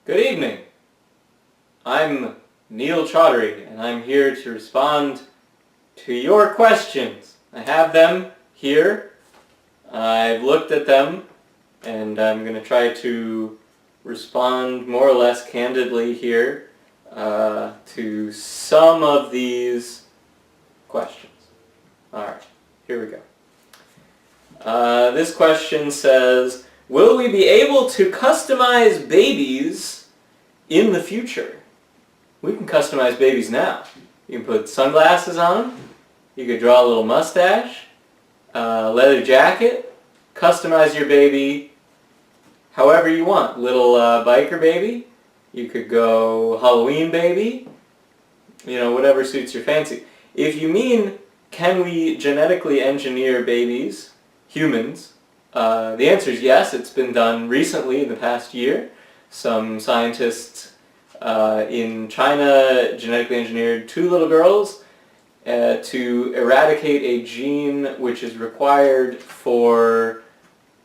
Good evening. I'm Neil Chaudhary, and I'm here to respond to your questions. I have them here. I've looked at them, and I'm going to try to respond more or less candidly here to some of these questions. Alright, here we go. This question says, will we be able to customize babies in the future? We can customize babies now. You can put sunglasses on them, you could draw a little mustache, leather jacket, customize your baby however you want. Little biker baby, you could go Halloween baby, whatever suits your fancy. If you mean, can we genetically engineer babies, humans, the answer is yes. It's been done recently in the past year. Some scientists in China genetically engineered 2 little girls to eradicate a gene which is required for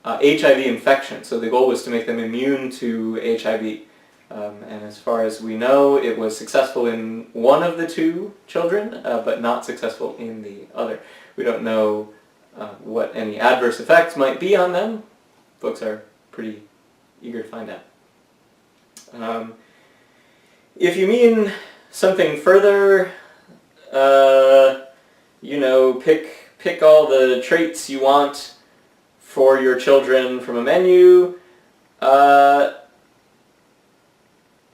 HIV infection. So the goal was to make them immune to HIV. And as far as we know, it was successful in one of the 2 children, but not successful in the other. We don't know what any adverse effects might be on them. Folks are pretty eager to find out. If you mean something further, pick all the traits you want for your children from a menu, I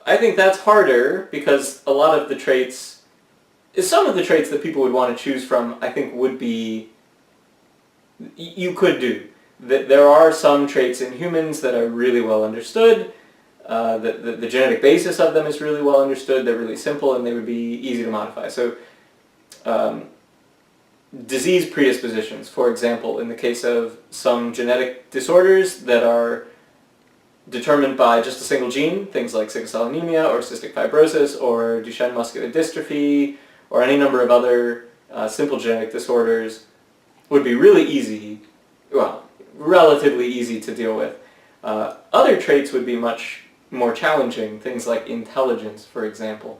think that's harder because a lot of the traits, some of the traits that people would want to choose from, I think would be, you could do. There are some traits in humans that are really well understood. The genetic basis of them is really well understood. They're really simple and they would be easy to modify. So disease predispositions, for example, in the case of some genetic disorders that are determined by just a single gene, things like sickle cell anemia or cystic fibrosis or Duchenne muscular dystrophy or any number of other simple genetic disorders, would be really easy, well, relatively easy to deal with. Other traits would be much more challenging, things like intelligence, for example.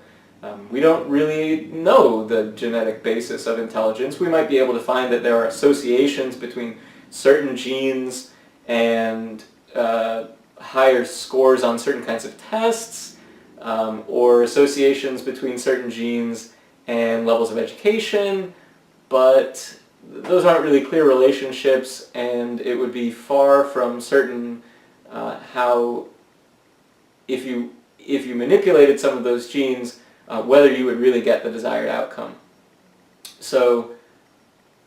We don't really know the genetic basis of intelligence. We might be able to find that there are associations between certain genes and higher scores on certain kinds of tests, or associations between certain genes and levels of education, but those aren't really clear relationships, and it would be far from certain how, if you manipulated some of those genes, whether you would really get the desired outcome. So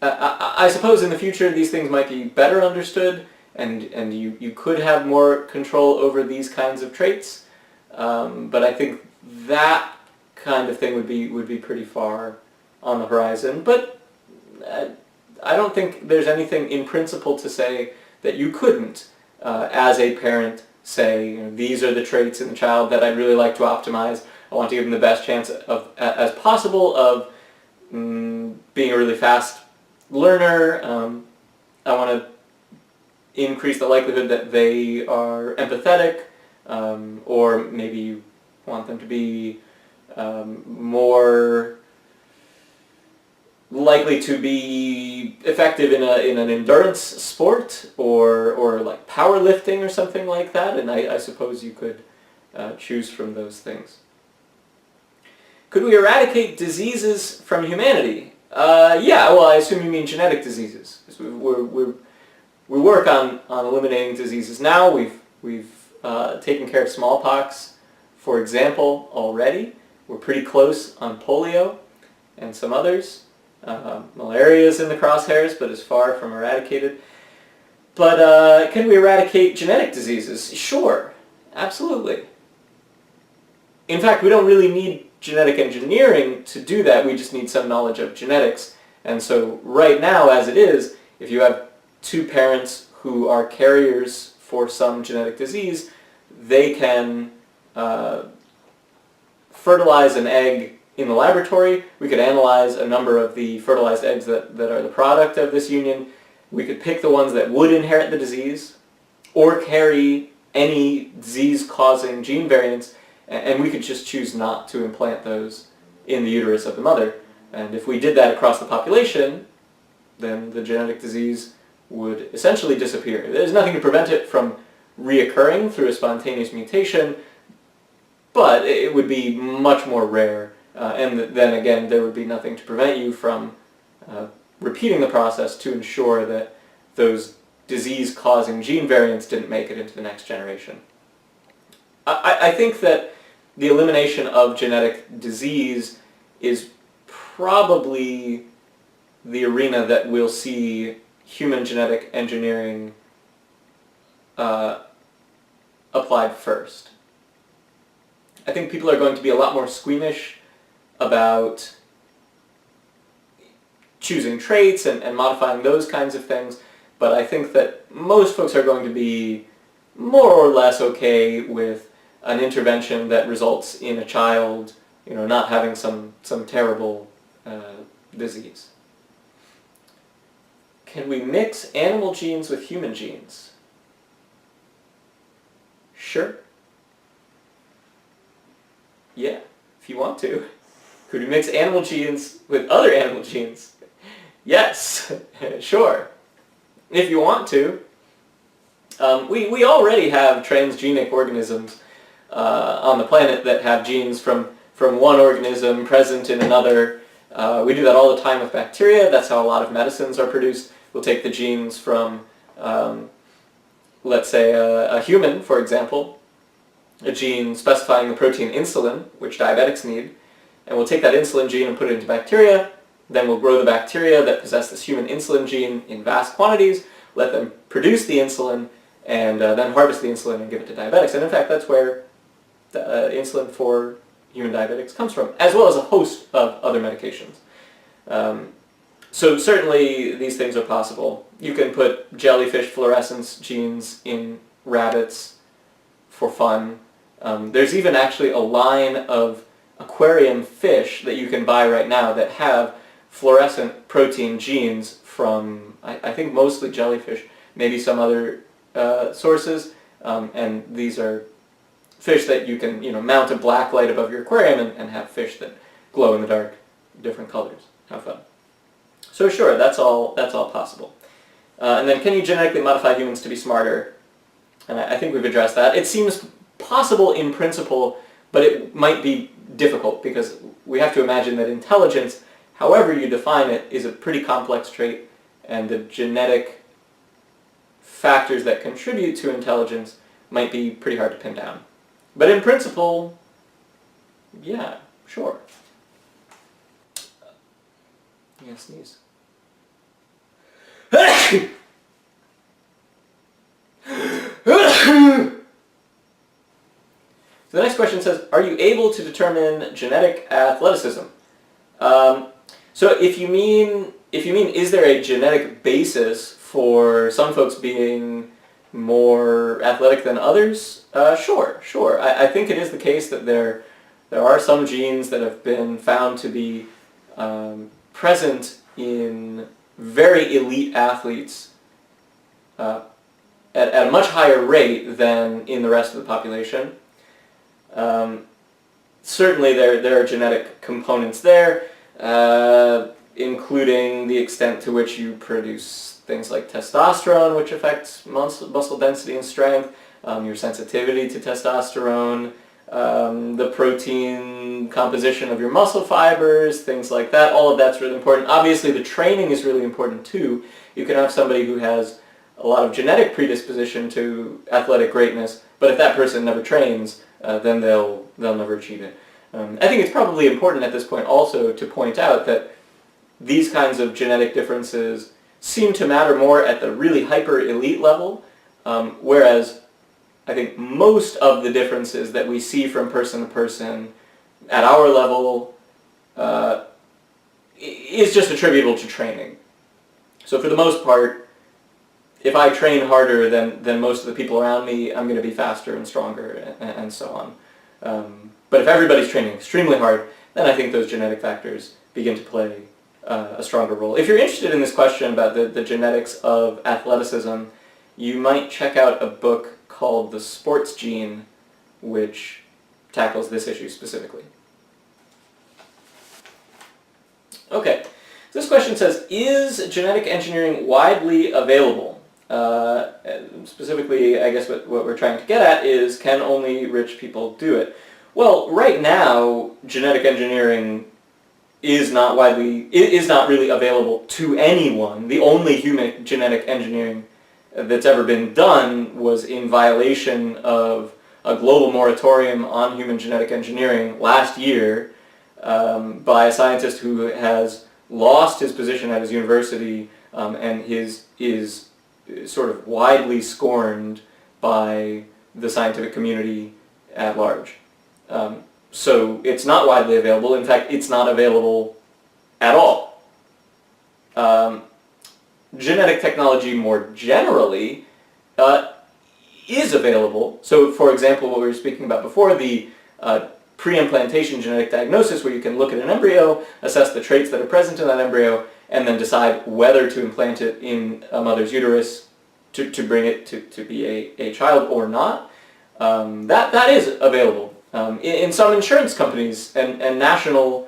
I suppose in the future these things might be better understood, and you could have more control over these kinds of traits, but I think that kind of thing would be pretty far on the horizon. But I don't think there's anything in principle to say that you couldn't, as a parent, say, these are the traits in the child that I'd really like to optimize. I want to give them the best chance as possible of being a really fast learner. I want to increase the likelihood that they are empathetic, or maybe you want them to be more likely to be effective in an endurance sport, or like powerlifting or something like that, and I suppose you could choose from those things. Could we eradicate diseases from humanity? Yeah, well, I assume you mean genetic diseases. We work on eliminating diseases now. We've taken care of smallpox, for example, already. We're pretty close on polio and some others. Malaria is in the crosshairs, but is far from eradicated. But can we eradicate genetic diseases? Sure, absolutely. In fact, we don't really need genetic engineering to do that. We just need some knowledge of genetics. And so right now, as it is, if you have 2 parents who are carriers for some genetic disease, they can fertilize an egg in the laboratory. We could analyze a number of the fertilized eggs that are the product of this union. We could pick the ones that would inherit the disease or carry any disease-causing gene variants, and we could just choose not to implant those in the uterus of the mother. And if we did that across the population, then the genetic disease would essentially disappear. There's nothing to prevent it from reoccurring through a spontaneous mutation, but it would be much more rare. And then again, there would be nothing to prevent you from repeating the process to ensure that those disease-causing gene variants didn't make it into the next generation. I think that the elimination of genetic disease is probably the arena that we'll see human genetic engineering applied first. I think people are going to be a lot more squeamish about choosing traits and modifying those kinds of things, but I think that most folks are going to be more or less okay with an intervention that results in a child, not having some terrible disease. Can we mix animal genes with human genes? Sure. Yeah, if you want to. Could we mix animal genes with other animal genes? Yes, sure. If you want to. We already have transgenic organisms on the planet that have genes from one organism present in another. We do that all the time with bacteria. That's how a lot of medicines are produced. We'll take the genes from, let's say, a human, for example, a gene specifying the protein insulin, which diabetics need, and we'll take that insulin gene and put it into bacteria. Then we'll grow the bacteria that possess this human insulin gene in vast quantities, let them produce the insulin, and then harvest the insulin and give it to diabetics. And in fact, that's where the insulin for human diabetics comes from, as well as a host of other medications. So certainly these things are possible. You can put jellyfish fluorescence genes in rabbits for fun. There's even actually a line of aquarium fish that you can buy right now that have fluorescent protein genes from, I think, mostly jellyfish, maybe some other sources, and these are fish that you can mount a black light above your aquarium and have fish that glow in the dark, different colors. Have fun. So sure, that's all possible. And then can you genetically modify humans to be smarter? And I think we've addressed that. It seems possible in principle, but it might be difficult because we have to imagine that intelligence, however you define it, is a pretty complex trait, and the genetic factors that contribute to intelligence might be pretty hard to pin down. But in principle, yeah, sure. Yeah, sneeze. So the next question says, are you able to determine genetic athleticism? So if you mean, is there a genetic basis for some folks being more athletic than others? Sure. I think it is the case that there are some genes that have been found to be present in very elite athletes at a much higher rate than in the rest of the population. Certainly there are genetic components there, including the extent to which you produce things like testosterone, which affects muscle density and strength, your sensitivity to testosterone, the protein composition of your muscle fibers, things like that. All of that's really important. Obviously the training is really important too. You can have somebody who has a lot of genetic predisposition to athletic greatness, but if that person never trains, then they'll never achieve it. I think it's probably important at this point also to point out that these kinds of genetic differences seem to matter more at the really hyper-elite level, whereas I think most of the differences that we see from person to person at our level is just attributable to training. So for the most part, if I train harder than most of the people around me, I'm going to be faster and stronger and so on. But if everybody's training extremely hard, then I think those genetic factors begin to play a stronger role. If you're interested in this question about the genetics of athleticism, you might check out a book called the sports gene, which tackles this issue specifically. Okay, this question says, is genetic engineering widely available? Specifically, I guess what we're trying to get at is, can only rich people do it? Well, right now, genetic engineering is not really available to anyone. The only human genetic engineering that's ever been done was in violation of a global moratorium on human genetic engineering last year by a scientist who has lost his position at his university and is sort of widely scorned by the scientific community at large. So it's not widely available. In fact, it's not available at all. Genetic technology more generally is available. So for example, what we were speaking about before, the pre-implantation genetic diagnosis, where you can look at an embryo, assess the traits that are present in that embryo, and then decide whether to implant it in a mother's uterus to bring it to be a child or not. That is available. In some insurance companies and national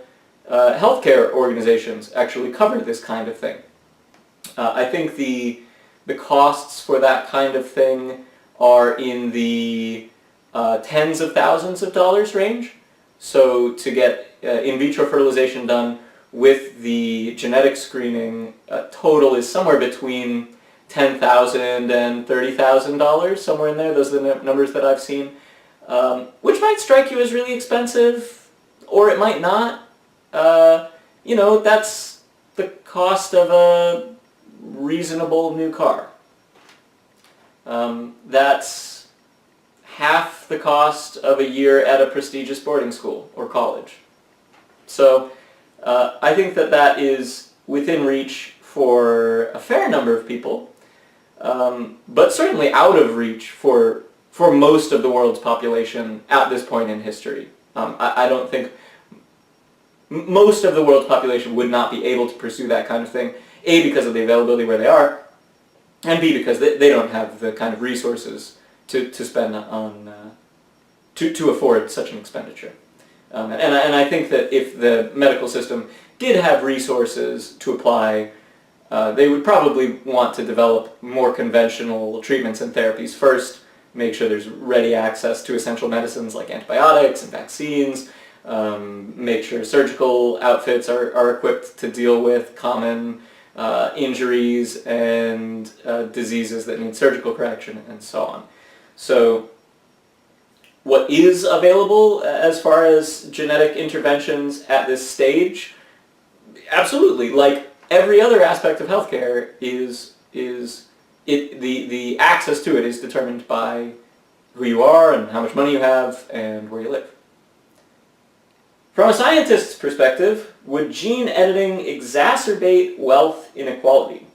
healthcare organizations actually cover this kind of thing. I think the costs for that kind of thing are in the tens of thousands of dollars range. So to get in vitro fertilization done with the genetic screening, total is somewhere between $10,000 and $30,000, somewhere in there. Those are the numbers that I've seen, which might strike you as really expensive, or it might not. You know, that's the cost of a reasonable new car. That's half the cost of a year at a prestigious boarding school or college. So I think that is within reach for a fair number of people, but certainly out of reach for most of the world's population at this point in history. I don't think most of the world's population would not be able to pursue that kind of thing, A, because of the availability where they are, and B, because they don't have the kind of resources to spend on, to afford such an expenditure. And I think that if the medical system did have resources to apply, they would probably want to develop more conventional treatments and therapies first, make sure there's ready access to essential medicines like antibiotics and vaccines, make sure surgical outfits are equipped to deal with common injuries and diseases that need surgical correction, and so on. So what is available as far as genetic interventions at this stage? Absolutely. Like every other aspect of healthcare, the access to it is determined by who you are and how much money you have and where you live. From a scientist's perspective, would gene editing exacerbate wealth inequality?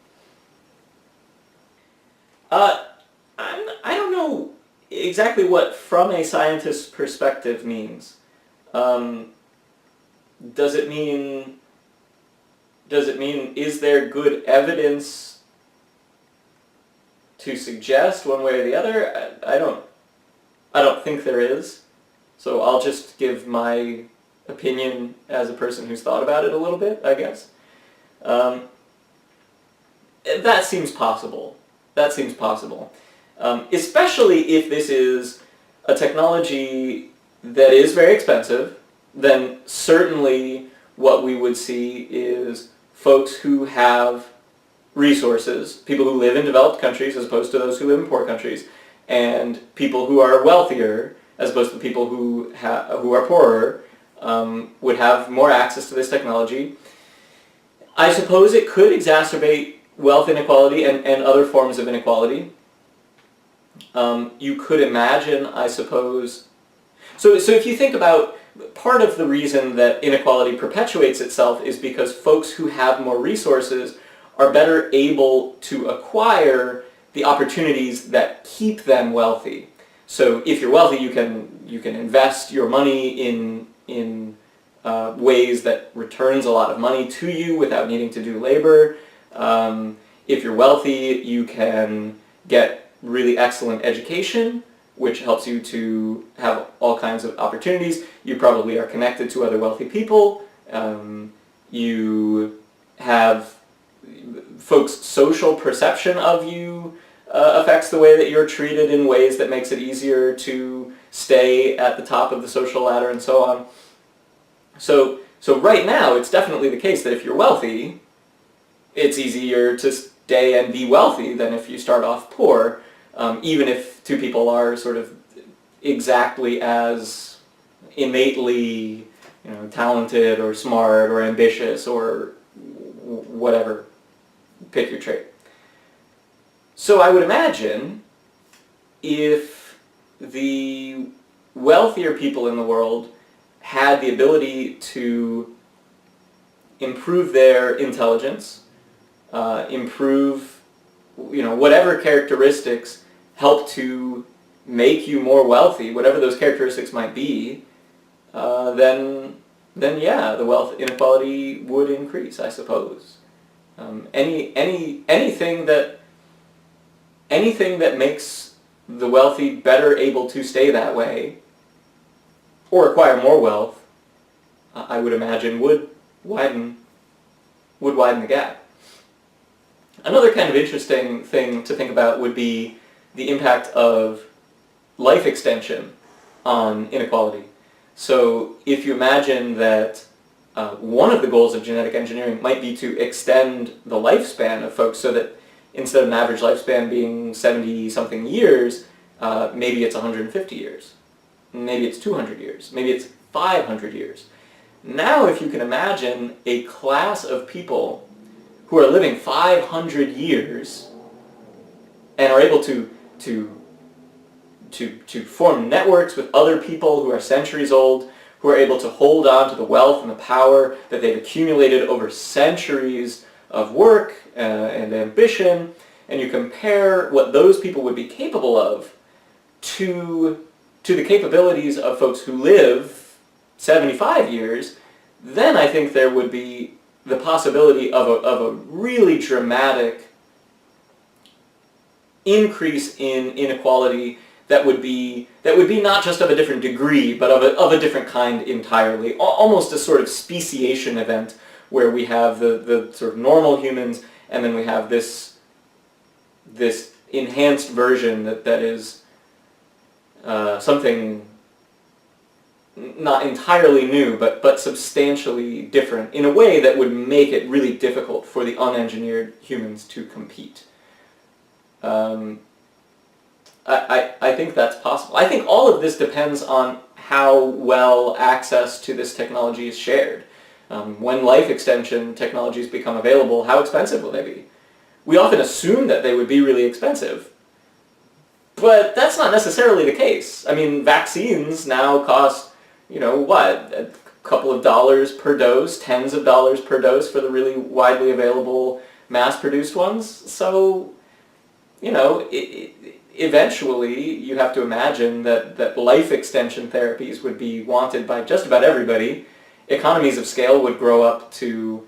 I don't know exactly what "from a scientist's perspective" means. Does it mean is there good evidence to suggest one way or the other? I don't think there is. So I'll just give my opinion as a person who's thought about it a little bit, I guess. That seems possible. Especially if this is a technology that is very expensive, then certainly what we would see is folks who have resources, people who live in developed countries as opposed to those who live in poor countries, and people who are wealthier as opposed to people who are poorer, would have more access to this technology. I suppose it could exacerbate wealth inequality and other forms of inequality. You could imagine, I suppose... So if you think about, part of the reason that inequality perpetuates itself is because folks who have more resources are better able to acquire the opportunities that keep them wealthy. So if you're wealthy, you can invest your money in ways that returns a lot of money to you without needing to do labor. If you're wealthy, you can get really excellent education which helps you to have all kinds of opportunities. You probably are connected to other wealthy people. You have folks' social perception of you affects the way that you're treated in ways that makes it easier to stay at the top of the social ladder and so on. So right now, it's definitely the case that if you're wealthy, it's easier to stay and be wealthy than if you start off poor, even if two people are sort of exactly as innately, talented or smart or ambitious or whatever. Pick your trait. So I would imagine if the wealthier people in the world had the ability to improve their intelligence, improve, whatever characteristics help to make you more wealthy, whatever those characteristics might be, then yeah, the wealth inequality would increase, I suppose. Anything that makes the wealthy better able to stay that way or acquire more wealth, I would imagine would widen the gap. Another kind of interesting thing to think about would be the impact of life extension on inequality. So if you imagine that one of the goals of genetic engineering might be to extend the lifespan of folks so that instead of an average lifespan being 70-something years, maybe it's 150 years. Maybe it's 200 years. Maybe it's 500 years. Now if you can imagine a class of people who are living 500 years and are able to form networks with other people who are centuries old, who are able to hold on to the wealth and the power that they've accumulated over centuries of work and ambition, and you compare what those people would be capable of to the capabilities of folks who live 75 years, then I think there would be the possibility of a really dramatic increase in inequality that would be not just of a different degree, but of a different kind entirely. Almost a sort of speciation event where we have the sort of normal humans, and then we have this enhanced version that is something not entirely new, but substantially different in a way that would make it really difficult for the unengineered humans to compete. I think that's possible. I think all of this depends on how well access to this technology is shared. When life extension technologies become available, how expensive will they be? We often assume that they would be really expensive, but that's not necessarily the case. I mean, vaccines now cost, a couple of dollars per dose, tens of dollars per dose for the really widely available mass-produced ones. So, eventually you have to imagine that life extension therapies would be wanted by just about everybody. Economies of scale would grow up to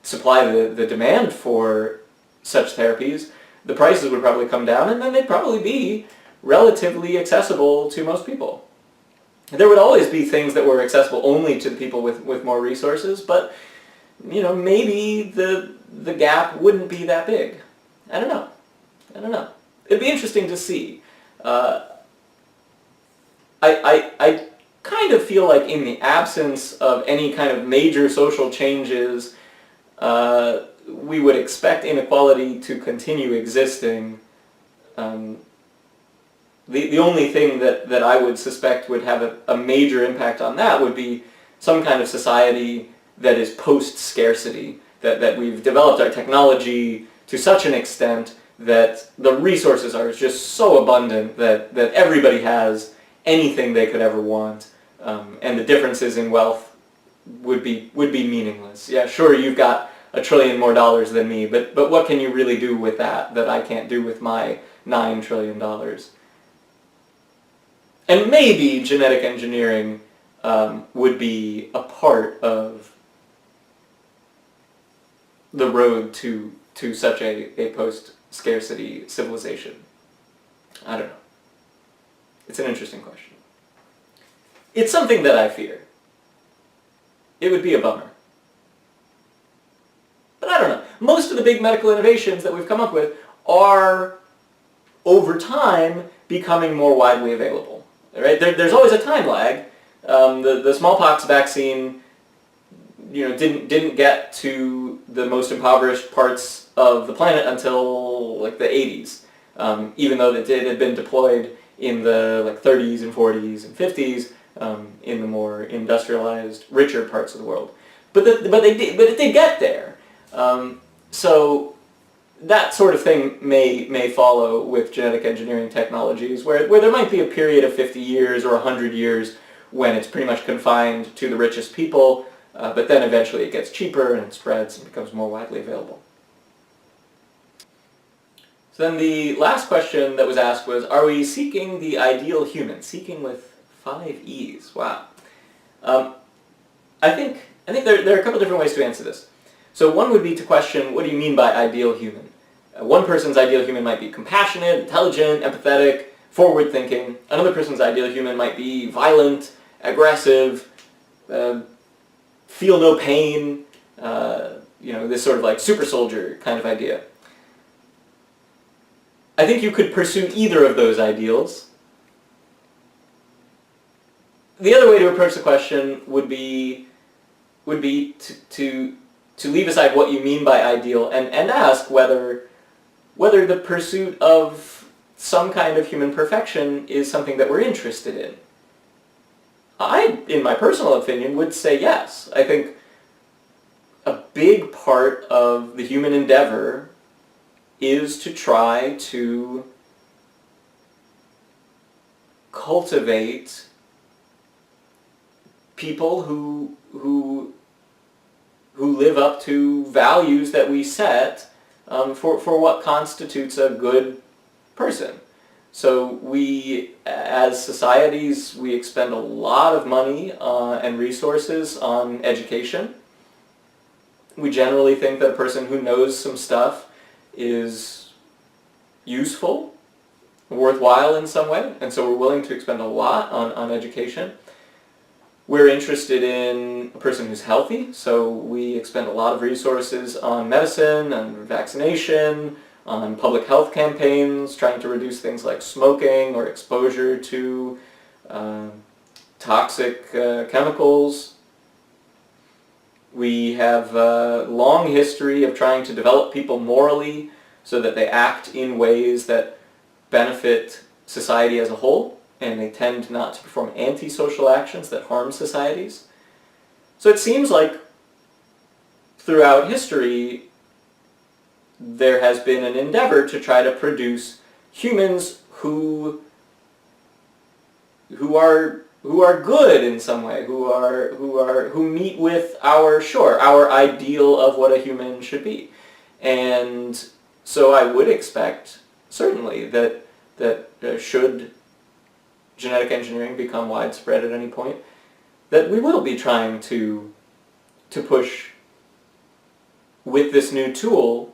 supply the demand for such therapies. The prices would probably come down, and then they'd probably be relatively accessible to most people. There would always be things that were accessible only to the people with more resources, but maybe the gap wouldn't be that big. I don't know. It'd be interesting to see. I kind of feel like in the absence of any kind of major social changes, we would expect inequality to continue existing. The only thing that I would suspect would have a major impact on that would be some kind of society that is post-scarcity, that we've developed our technology to such an extent that the resources are just so abundant that everybody has anything they could ever want, and the differences in wealth would be meaningless. Yeah, sure, you've got $1 trillion more than me, but what can you really do with that I can't do with my $9 trillion? And maybe genetic engineering would be a part of the road to such a post-scarcity civilization. I don't know. It's an interesting question. It's something that I fear. It would be a bummer. But I don't know. Most of the big medical innovations that we've come up with are, over time, becoming more widely available. Right? There's always a time lag. The smallpox vaccine, didn't get to the most impoverished parts of the planet until like the 80s, even though it had been deployed in the 30s and 40s and 50s in the more industrialized, richer parts of the world. But it did get there. So that sort of thing may follow with genetic engineering technologies, where there might be a period of 50 years or 100 years when it's pretty much confined to the richest people, but then eventually it gets cheaper and it spreads and becomes more widely available. So then the last question that was asked was, are we seeking the ideal human? Seeking with 5 E's. Wow. I think there are a couple different ways to answer this. So one would be to question, what do you mean by ideal human? One person's ideal human might be compassionate, intelligent, empathetic, forward-thinking. Another person's ideal human might be violent, aggressive, feel no pain, this sort of like super soldier kind of idea. I think you could pursue either of those ideals. The other way to approach the question would be to leave aside what you mean by ideal and ask whether the pursuit of some kind of human perfection is something that we're interested in. I, in my personal opinion, would say yes. I think a big part of the human endeavor is to try to cultivate people who live up to values that we set for what constitutes a good person. So we, as societies, we expend a lot of money and resources on education. We generally think that a person who knows some stuff is useful, worthwhile in some way, and so we're willing to expend a lot on education. We're interested in a person who's healthy, so we expend a lot of resources on medicine, on vaccination, on public health campaigns, trying to reduce things like smoking or exposure to toxic chemicals. We have a long history of trying to develop people morally so that they act in ways that benefit society as a whole, and they tend not to perform antisocial actions that harm societies. So it seems like throughout history there has been an endeavor to try to produce humans who are good in some way, who meet with our ideal of what a human should be. And so I would expect, certainly, that should genetic engineering become widespread at any point, that we will be trying to push with this new tool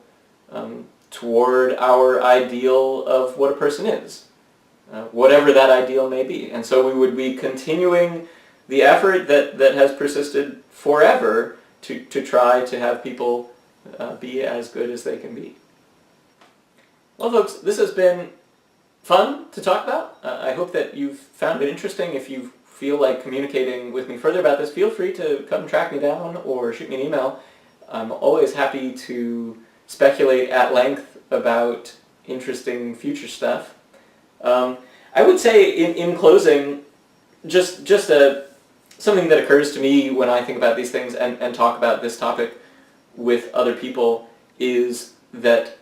toward our ideal of what a person is, whatever that ideal may be. And so we would be continuing the effort that has persisted forever to try to have people be as good as they can be. Well, folks, this has been fun to talk about. I hope that you've found it interesting. If you feel like communicating with me further about this, feel free to come track me down or shoot me an email. I'm always happy to speculate at length about interesting future stuff. I would say in closing, just something that occurs to me when I think about these things and talk about this topic with other people is that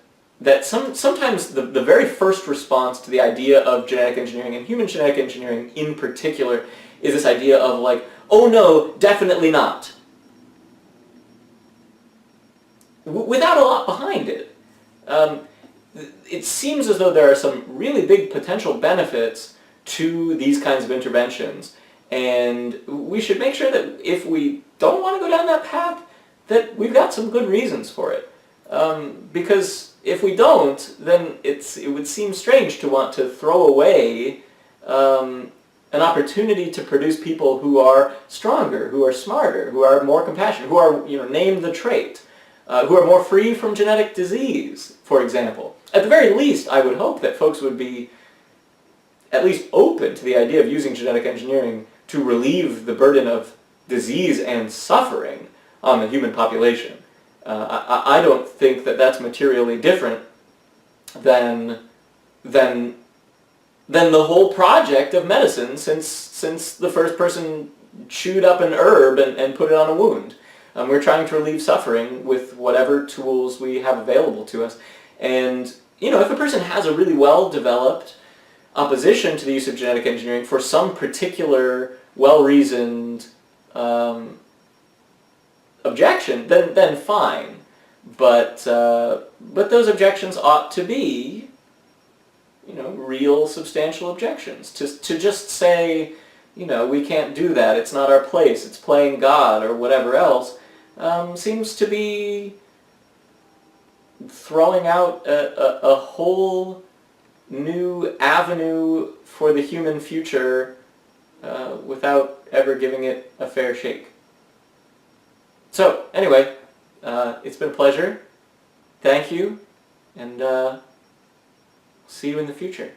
sometimes the very first response to the idea of genetic engineering, and human genetic engineering in particular, is this idea of like, oh no, definitely not. Without a lot behind it. It seems as though there are some really big potential benefits to these kinds of interventions, and we should make sure that if we don't want to go down that path, that we've got some good reasons for it. Because if we don't, then it would seem strange to want to throw away an opportunity to produce people who are stronger, who are smarter, who are more compassionate, who are, name the trait, who are more free from genetic disease, for example. At the very least, I would hope that folks would be at least open to the idea of using genetic engineering to relieve the burden of disease and suffering on the human population. I don't think that that's materially different than the whole project of medicine since the first person chewed up an herb and put it on a wound. We're trying to relieve suffering with whatever tools we have available to us. And, if a person has a really well-developed opposition to the use of genetic engineering for some particular well-reasoned objection, then fine. But those objections ought to be, real substantial objections. To just say, we can't do that, it's not our place, it's playing God, or whatever else, seems to be throwing out a whole new avenue for the human future without ever giving it a fair shake. So, anyway, it's been a pleasure. Thank you, and see you in the future.